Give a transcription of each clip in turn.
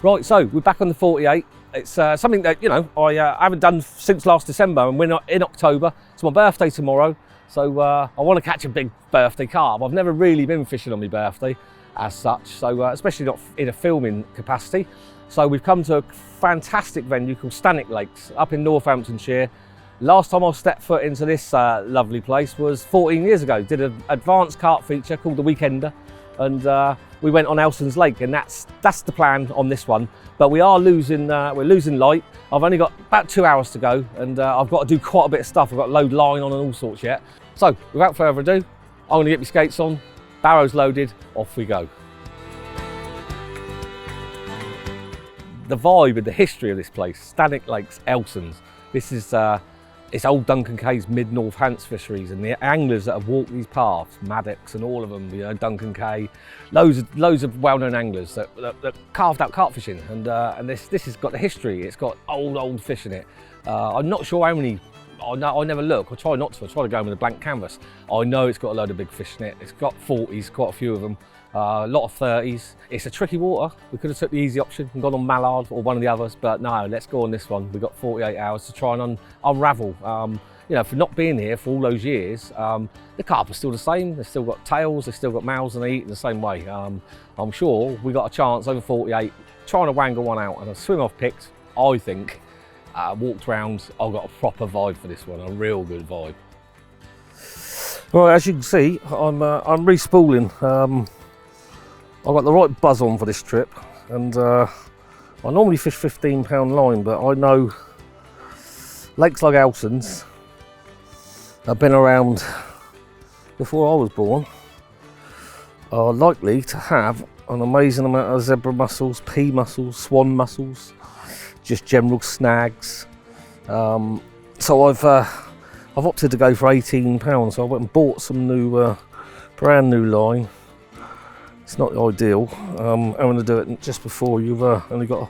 Right, so we're back on the 48. It's something that, you know, I haven't done since last December, and we're not in October. It's my birthday tomorrow, so I want to catch a big birthday carp. I've never really been fishing on my birthday as such, so especially not in a filming capacity. So we've come to a fantastic venue called Stanwick Lakes up in Northamptonshire. Last time I stepped foot into this lovely place was 14 years ago. Did an advanced carp feature called The Weekender, and we went on Elsons Lake, and that's the plan on this one. But we are losing, we're losing light. I've only got about 2 hours to go, and I've got to do quite a bit of stuff. I've got to load line on and all sorts yet. So without further ado, I'm going to get my skates on, barrows loaded, off we go. The vibe and the history of this place, Stanwick Lakes, Elsons. This is it's old Duncan Kay's mid-north Hants fisheries, and the anglers that have walked these paths, Maddox and all of them, you know, Duncan Kay, loads of well-known anglers that carved out carp fishing, and this has got the history. It's got old fish in it. I'm not sure how many. I never look. I try not to. I try to go in with a blank canvas. I know it's got a load of big fish in it. It's got 40s, quite a few of them. A lot of 30s. It's a tricky water. We could have took the easy option and gone on mallard or one of the others, but no, let's go on this one. We've got 48 hours to try and unravel. You know, for not being here for all those years, the carp are still the same. They've still got tails, they've still got mouths, and they eat in the same way. I'm sure we got a chance over 48, trying to wangle one out, and a swim I've picked, I think, walked round, I've got a proper vibe for this one, a real good vibe. Well, as you can see, I'm re-spooling. I've got the right buzz on for this trip, and I normally fish 15-pound line, but I know lakes like Elsons have been around before I was born, are likely to have an amazing amount of zebra mussels, pea mussels, swan mussels, just general snags. So I've opted to go for 18 pounds. So I went and bought some new, brand new line. It's not ideal. I'm going to do it just before you've only got a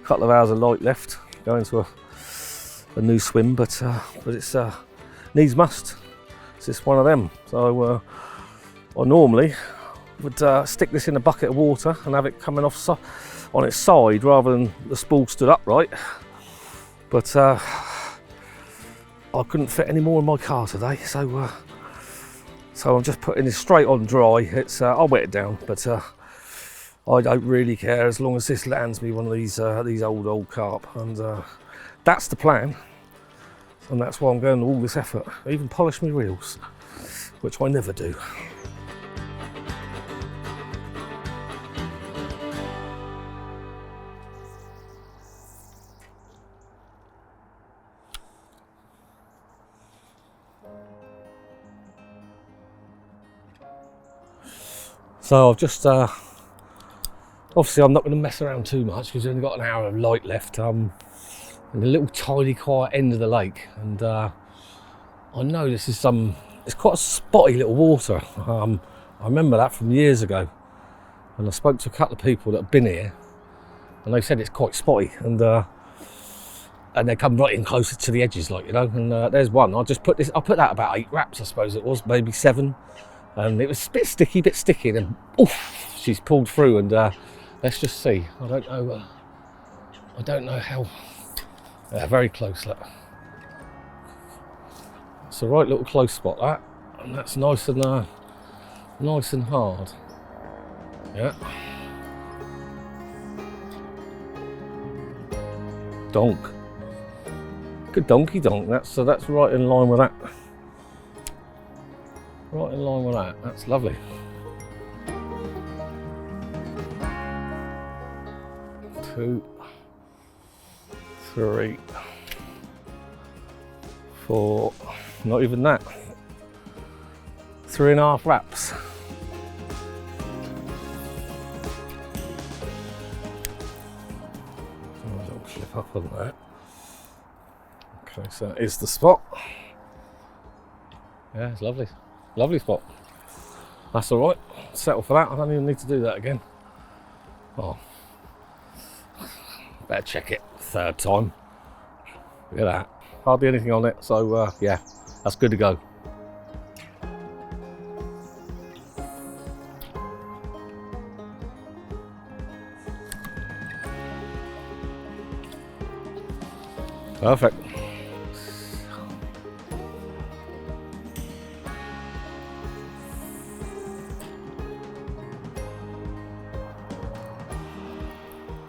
couple of hours of light left. Going to a new swim, but it's needs must. It's just one of them. So I normally would stick this in a bucket of water and have it coming off on its side rather than the spool stood upright. But I couldn't fit any more in my car today, so I'm just putting this straight on dry. I'll wet it down, but I don't really care as long as this lands me one of these old carp, and that's the plan. And that's why I'm going to all this effort. I even polish my reels, which I never do. So I've just, obviously I'm not going to mess around too much because we've only got an hour of light left. In a little tiny quiet end of the lake, and I know this is it's quite a spotty little water. I remember that from years ago, and I spoke to a couple of people that have been here, and they said it's quite spotty, and they come right in closer to the edges, like, you know. And there's one. I put that about 8 wraps, I suppose it was, maybe 7, and it was a bit sticky, and then oof, she's pulled through, and let's just see. I don't know how. Yeah, very close, look. It's a right little close spot, that, and that's nice and hard. Yeah. Donk. Good donkey donk. That's right in line with that. Right in line with that. That's lovely. 2, 3, 4, not even that. 3.5 wraps. I'll clip up on that. Okay, so that is the spot. Yeah, it's lovely. Lovely spot. That's alright. Settle for that. I don't even need to do that again. Oh. Better check it 3rd time. Look at that. Hardly anything on it, so yeah, that's good to go. Perfect.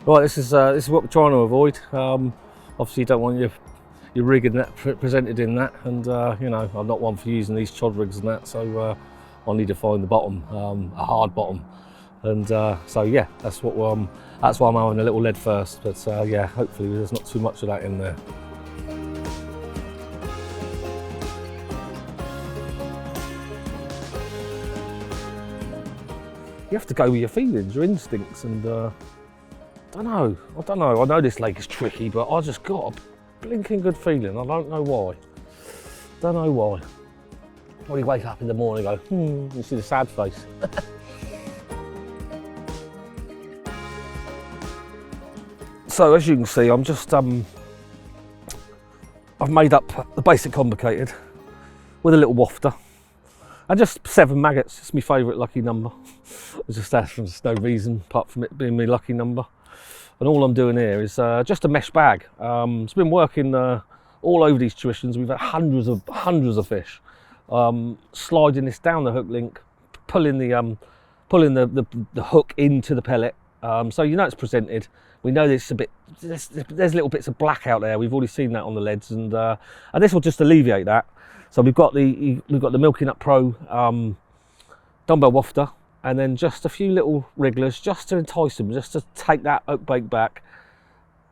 Right, this is what we're trying to avoid. Obviously, you don't want your rig and that presented in that, and you know, I'm not one for using these chod rigs and that, so I need to find the bottom, a hard bottom, and so yeah, that's why I'm having a little lead first. But yeah, hopefully there's not too much of that in there. You have to go with your feelings, your instincts, and I don't know. I know this lake is tricky, but I just got a blinking good feeling. I don't know why. Don't know why. When you wake up in the morning and go, you see the sad face. So as you can see, I'm just I've made up the basic complicated with a little wafter. And just 7 maggots, it's my favourite lucky number. It's just that, there's no reason apart from it being my lucky number. And all I'm doing here is just a mesh bag. It's been working all over these tuitions. We've had hundreds of fish. Sliding this down the hook link, pulling the hook into the pellet. So you know it's presented. We know there's little bits of black out there. We've already seen that on the leads, and this will just alleviate that. So we've got the Milking Up Pro dumbbell wafter, and then just a few little wrigglers just to entice them, just to take that oak bait back.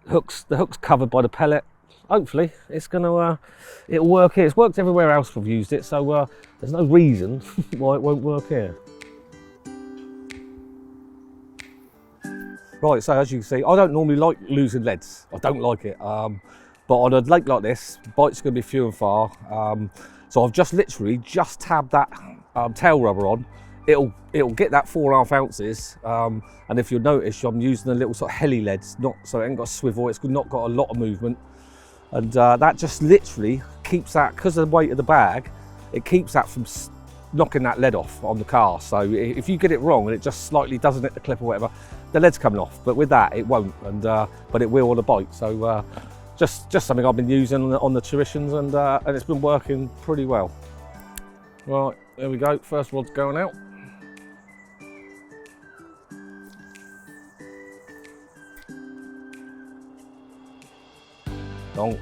The hook's covered by the pellet. Hopefully it's gonna it'll work here. It's worked everywhere else we've used it, so there's no reason why it won't work here. Right, so as you can see, I don't normally like losing leads. I don't like it. But on a lake like this, bites are going to be few and far. So I've just literally tabbed that tail rubber on. It'll get that 4.5 ounces. And if you'll notice, I'm using a little sort of heli leads, so it ain't got a swivel. It's not got a lot of movement, and that just literally keeps that, because of the weight of the bag, it keeps that from knocking that lead off on the car. So if you get it wrong and it just slightly doesn't hit the clip or whatever, the lead's coming off. But with that, it won't, and but it will on a bite. So. Just something I've been using on the tuitions, and it's been working pretty well. Right, there we go. First rod's going out. Donk.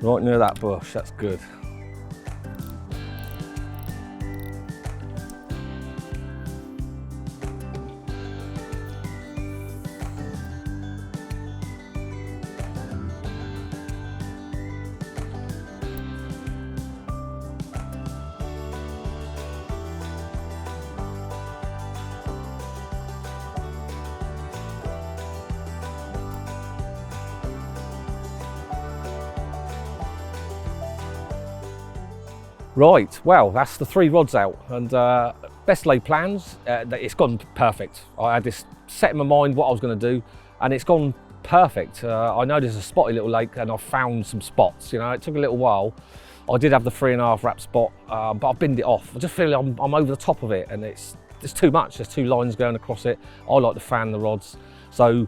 Right near that bush. That's good. Right, well, that's the 3 rods out, and best laid plans. It's gone perfect. I had this set in my mind what I was going to do, and it's gone perfect. I know there's a spotty little lake, and I've found some spots. You know, it took a little while. I did have the 3.5 wrap spot, but I've binned it off. I just feel like I'm over the top of it, and it's too much. There's 2 lines going across it. I like to fan the rods, so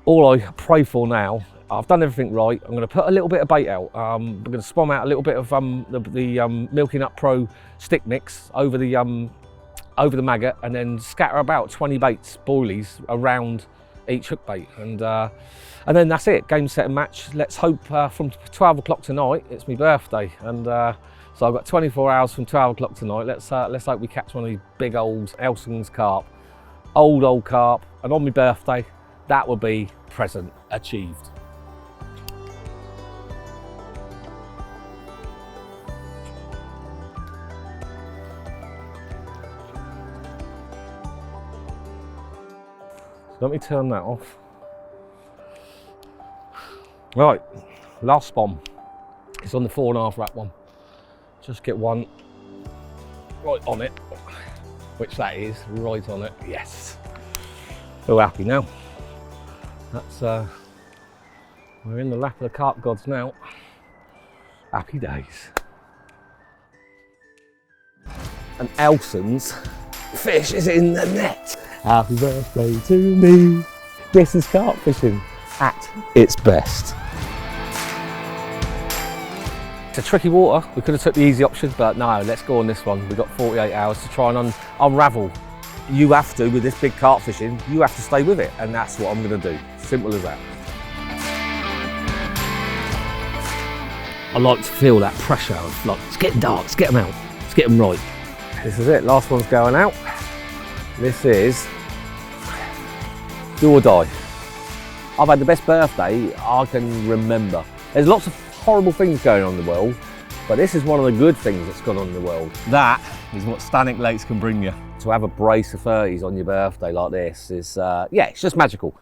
all I pray for now. I've done everything right. I'm going to put a little bit of bait out. I'm going to spom out a little bit of the Milking Up Pro stick mix over the maggot, and then scatter about 20 baits, boilies, around each hook bait, and then that's it. Game, set, and match. Let's hope from 12 o'clock tonight. It's my birthday, and so I've got 24 hours from 12 o'clock tonight. Let's hope we catch one of these big old Elsons carp, old carp, and on my birthday, that will be present achieved. Let me turn that off. Right, last spom. It's on the 4.5 wrap one. Just get one right on it, which that is, right on it. Yes. So happy now. That's we're in the lap of the carp gods now. Happy days. An Elsons fish is in the net. Happy birthday to me. This is carp fishing at its best. a tricky water. We could have took the easy option, but no, let's go on this one. We've got 48 hours to try and unravel. You have to, with this big carp fishing, you have to stay with it, and that's what I'm going to do. Simple as that. I like to feel that pressure of like, it's getting dark, let's get them out, let's get them right. This is it, last one's going out. This is do or die. I've had the best birthday I can remember. There's lots of horrible things going on in the world, but this is one of the good things that's gone on in the world. That is what Stanwick Lakes can bring you. To have a brace of 30s on your birthday like this is, yeah, it's just magical.